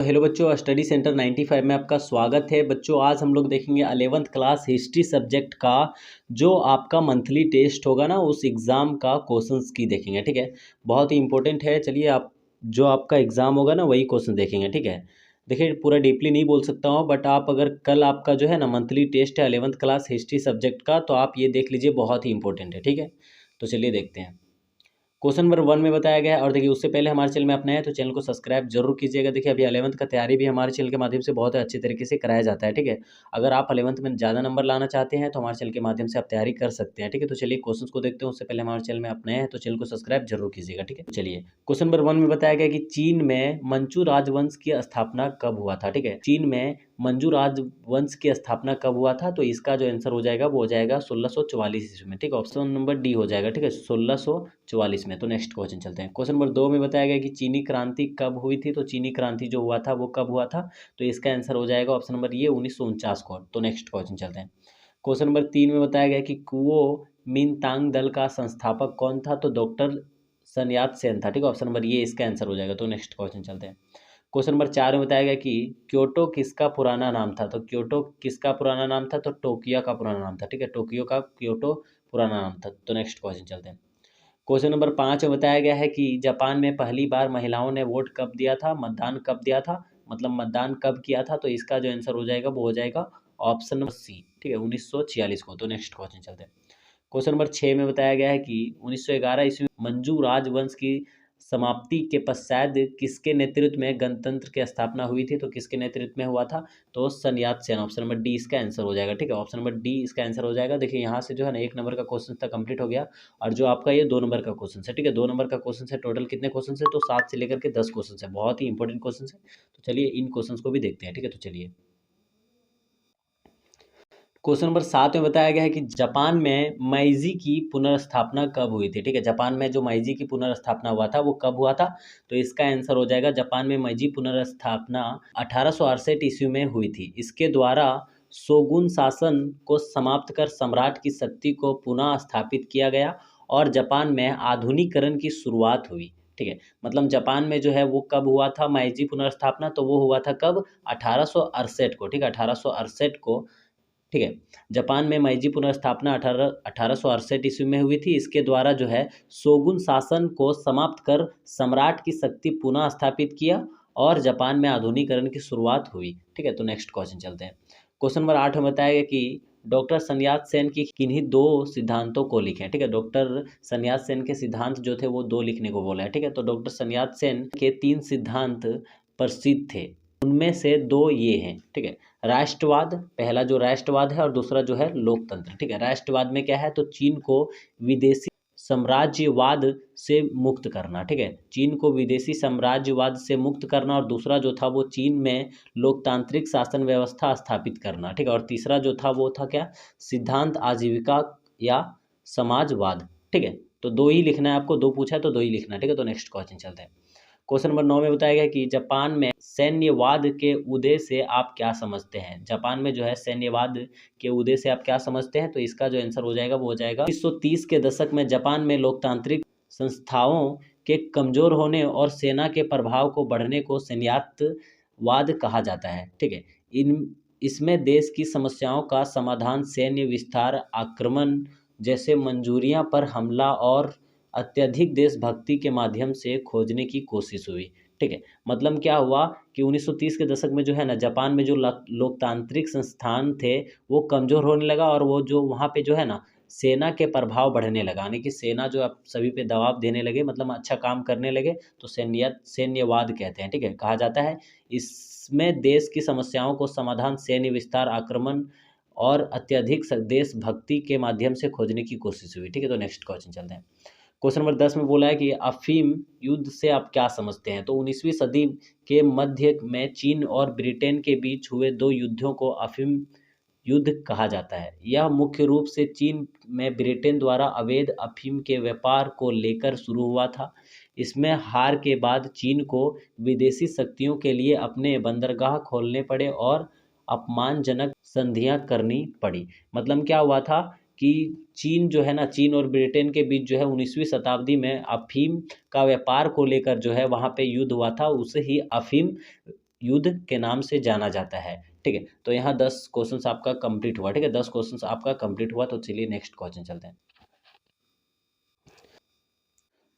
Hello बच्चों, study centre 95 में आपका स्वागत है। बच्चों आज हम लोग देखेंगे 11th क्लास हिस्ट्री सब्जेक्ट का जो आपका मंथली टेस्ट होगा ना, उस एग्ज़ाम का क्वेश्चंस की देखेंगे। ठीक है, बहुत ही इंपॉर्टेंट है। चलिए आप जो आपका एग्ज़ाम होगा ना वही क्वेश्चन देखेंगे। ठीक है, देखिए पूरा डीपली नहीं बोल सकता हूँ, बट आप अगर कल आपका जो है ना मंथली टेस्ट है 11th क्लास हिस्ट्री सब्जेक्ट का, तो आप ये देख लीजिए, बहुत ही इंपॉर्टेंट है। ठीक है, तो चलिए देखते हैं। क्वेश्चन नंबर 1 में बताया गया है। और देखिए उससे पहले हमारे चैनल में अपना है तो चैनल को सब्सक्राइब जरूर कीजिएगा। देखिए अभी 11th का तैयारी भी हमारे चैनल के माध्यम से बहुत अच्छे तरीके से कराया जाता है। ठीक है, अगर आप 11th में ज़्यादा नंबर लाना चाहते हैं तो हमारे चैनल के माध्यम से आप तैयारी कर सकते हैं। ठीक है, तो चलिए क्वेश्चन को देखते हैं। उससे पहले हमारे चैनल में अपने हैं तो चैनल को सब्सक्राइब जरूर कीजिएगा। ठीक है, चलिए क्वेश्चन नंबर 1 में बताया गया कि चीन में मंचू राजवंश की स्थापना कब हुआ था। ठीक है, चीन में मंजू राजवंश की स्थापना कब हुआ था, तो इसका जो आंसर हो जाएगा वो हो जाएगा 1644 ईस्वी में। ठीक है, ऑप्शन नंबर डी हो जाएगा। ठीक है, 1644 में। तो नेक्स्ट क्वेश्चन चलते हैं। क्वेश्चन नंबर 2 में बताया गया कि चीनी क्रांति कब हुई थी, तो चीनी क्रांति जो हुआ था वो कब हुआ था, तो इसका आंसर हो जाएगा ऑप्शन नंबर ये 1949 को। तो नेक्स्ट क्वेश्चन चलते हैं। क्वेश्चन नंबर 3 में बताया गया कि कुओ मिनतांग दल का संस्थापक कौन था, तो डॉक्टर सन यात सेन था। ठीक है, ऑप्शन नंबर ये इसका आंसर हो जाएगा। तो नेक्स्ट क्वेश्चन चलते हैं। क्वेश्चन नंबर 4 में बताया गया कि क्योटो किसका पुराना नाम था, तो क्योटो किसका पुराना नाम था, तो टोक्यो का पुराना नाम था। ठीक है, टोक्यो का क्योटो पुराना नाम था। तो नेक्स्ट क्वेश्चन चलते हैं। क्वेश्चन नंबर 5 में बताया गया है कि जापान में पहली बार महिलाओं ने वोट कब दिया था, मतदान कब दिया था, मतलब मतदान कब किया था, तो इसका जो आंसर हो जाएगा वो हो जाएगा ऑप्शन नंबर सी। ठीक है, 1946 को। तो नेक्स्ट क्वेश्चन चलते हैं। क्वेश्चन नंबर 6 में बताया गया है कि 1911 ईस्वी में मंजू राजवंश की समाप्ति के पश्चात किसके नेतृत्व में गणतंत्र की स्थापना हुई थी, तो किसके नेतृत्व में हुआ था, तो सन यात सेन। ऑप्शन नंबर डी इसका आंसर हो जाएगा। ठीक है, ऑप्शन नंबर डी इसका आंसर हो जाएगा। देखिए यहाँ से जो है ना 1 नंबर का क्वेश्चन था कंप्लीट हो गया, और जो आपका ये 2 नंबर का क्वेश्चन है। ठीक है, 2 नंबर का क्वेश्चन है। टोटल कितने क्वेश्चन है, तो 7 से लेकर के 10 क्वेश्चन है। बहुत ही इंपॉर्टेंट क्वेश्चन है। तो चलिए इन क्वेश्चन को भी देखते हैं। ठीक है, तो चलिए क्वेश्चन नंबर 7 में बताया गया है कि जापान में मेइजी की पुनर्स्थापना कब हुई थी। ठीक है, जापान में जो मेइजी की पुनर्स्थापना हुआ था वो कब हुआ था, तो इसका आंसर हो जाएगा जापान में मेइजी पुनर्स्थापना 1868 ईस्वी में हुई थी। इसके द्वारा शोगुन शासन को समाप्त कर सम्राट की शक्ति को पुनः स्थापित किया गया और जापान में आधुनिकीकरण की शुरुआत हुई। ठीक है, मतलब जापान में जो है वो कब हुआ था मेइजी पुनर्स्थापना, तो वो हुआ था कब, 1868 को। ठीक है, 1868 को। ठीक है, जापान में मेइजी पुनर्स्थापना 1868 ईस्वी में हुई थी। इसके द्वारा जो है शोगुन शासन को समाप्त कर सम्राट की शक्ति पुनः स्थापित किया और जापान में आधुनिकीकरण की शुरुआत हुई। ठीक है, तो नेक्स्ट क्वेश्चन चलते हैं। क्वेश्चन नंबर 8 में बताया गया कि डॉक्टर सन्यात सेन की किन्हीं 2 सिद्धांतों को लिखें। ठीक है, डॉक्टर सन्यात सेन के सिद्धांत जो थे वो 2 लिखने को बोला है। ठीक है, तो डॉक्टर सन्यात सेन के 3 सिद्धांत प्रसिद्ध थे, उनमें से 2 ये हैं। ठीक है, राष्ट्रवाद, पहला जो राष्ट्रवाद है और दूसरा जो है लोकतंत्र। ठीक है, राष्ट्रवाद में क्या है, तो चीन को विदेशी साम्राज्यवाद से मुक्त करना। ठीक है, चीन को विदेशी साम्राज्यवाद से मुक्त करना, और दूसरा जो था वो चीन में लोकतांत्रिक शासन व्यवस्था स्थापित करना। ठीक है, और तीसरा जो था वो था क्या, सिद्धांत आजीविका या समाजवाद। ठीक है, तो 2 ही लिखना है आपको, 2 पूछा है तो 2 ही लिखना है। ठीक है, तो नेक्स्ट क्वेश्चन चलते हैं। क्वेश्चन नंबर 9 में बताया गया कि जापान में सैन्यवाद के उदय से आप क्या समझते हैं। जापान में जो है सैन्यवाद के उदय से आप क्या समझते हैं, तो इसका जो आंसर हो जाएगा वो हो जाएगा 1930 के दशक में जापान में लोकतांत्रिक संस्थाओं के कमजोर होने और सेना के प्रभाव को बढ़ने को सैन्यवाद कहा जाता है। ठीक है, इन इसमें देश की समस्याओं का समाधान सैन्य विस्तार, आक्रमण जैसे मंजूरियां पर हमला और अत्यधिक देशभक्ति के माध्यम से खोजने की कोशिश हुई। ठीक है, मतलब क्या हुआ कि 1930 के दशक में जो है ना जापान में जो लोकतांत्रिक संस्थान थे वो कमज़ोर होने लगा, और वो जो वहाँ पे जो है ना सेना के प्रभाव बढ़ने लगा, यानी कि सेना जो अब सभी पे दबाव देने लगे, मतलब अच्छा काम करने लगे, तो सैन्यवाद कहते हैं। ठीक है, कहा जाता है इसमें देश की समस्याओं को समाधान सैन्य विस्तार, आक्रमण और अत्यधिक देशभक्ति के माध्यम से खोजने की कोशिश हुई। ठीक है, तो नेक्स्ट क्वेश्चन चलते हैं। क्वेश्चन नंबर 10 में बोला है कि अफीम युद्ध से आप क्या समझते हैं, तो 19वीं सदी के मध्य में चीन और ब्रिटेन के बीच हुए 2 युद्धों को अफीम युद्ध कहा जाता है। यह मुख्य रूप से चीन में ब्रिटेन द्वारा अवैध अफीम के व्यापार को लेकर शुरू हुआ था। इसमें हार के बाद चीन को विदेशी शक्तियों के लिए अपने बंदरगाह खोलने पड़े और अपमानजनक संधियां करनी पड़ी। मतलब क्या हुआ था कि चीन जो है ना, चीन और ब्रिटेन के बीच जो है 19वीं शताब्दी में अफीम का व्यापार को लेकर जो है वहाँ पे युद्ध हुआ था, उसे ही अफीम युद्ध के नाम से जाना जाता है। ठीक है, तो यहाँ 10 क्वेश्चंस आपका कंप्लीट हुआ। ठीक है, 10 क्वेश्चंस आपका कंप्लीट हुआ। तो चलिए नेक्स्ट क्वेश्चन चलते हैं।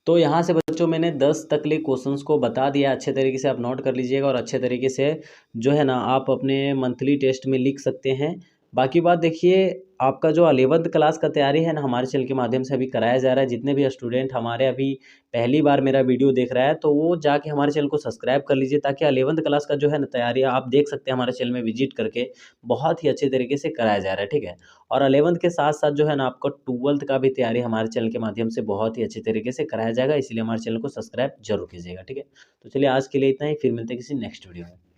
तो यहाँ से बच्चों मैंने 10 तक ले क्वेश्चंस को बता दिया, अच्छे तरीके से आप नोट कर लीजिएगा और अच्छे तरीके से जो है ना आप अपने मंथली टेस्ट में लिख सकते हैं। बाकी बात देखिए, आपका जो 11th क्लास का तैयारी है ना हमारे चैनल के माध्यम से अभी कराया जा रहा है। जितने भी स्टूडेंट हमारे अभी पहली बार मेरा वीडियो देख रहा है तो वो जाके हमारे चैनल को सब्सक्राइब कर लीजिए, ताकि 11th क्लास का जो है ना तैयारी आप देख सकते हैं हमारे चैनल में विजिट करके, बहुत ही अच्छे तरीके से कराया जा रहा है। ठीक है, और 11th के साथ साथ जो है ना आपको 12th का भी तैयारी हमारे चैनल के माध्यम से बहुत ही अच्छे तरीके से कराया जाएगा, इसलिए हमारे चैनल को सब्सक्राइब जरूर कीजिएगा। ठीक है, तो चलिए आज के लिए इतना ही, फिर मिलते हैं किसी नेक्स्ट वीडियो में।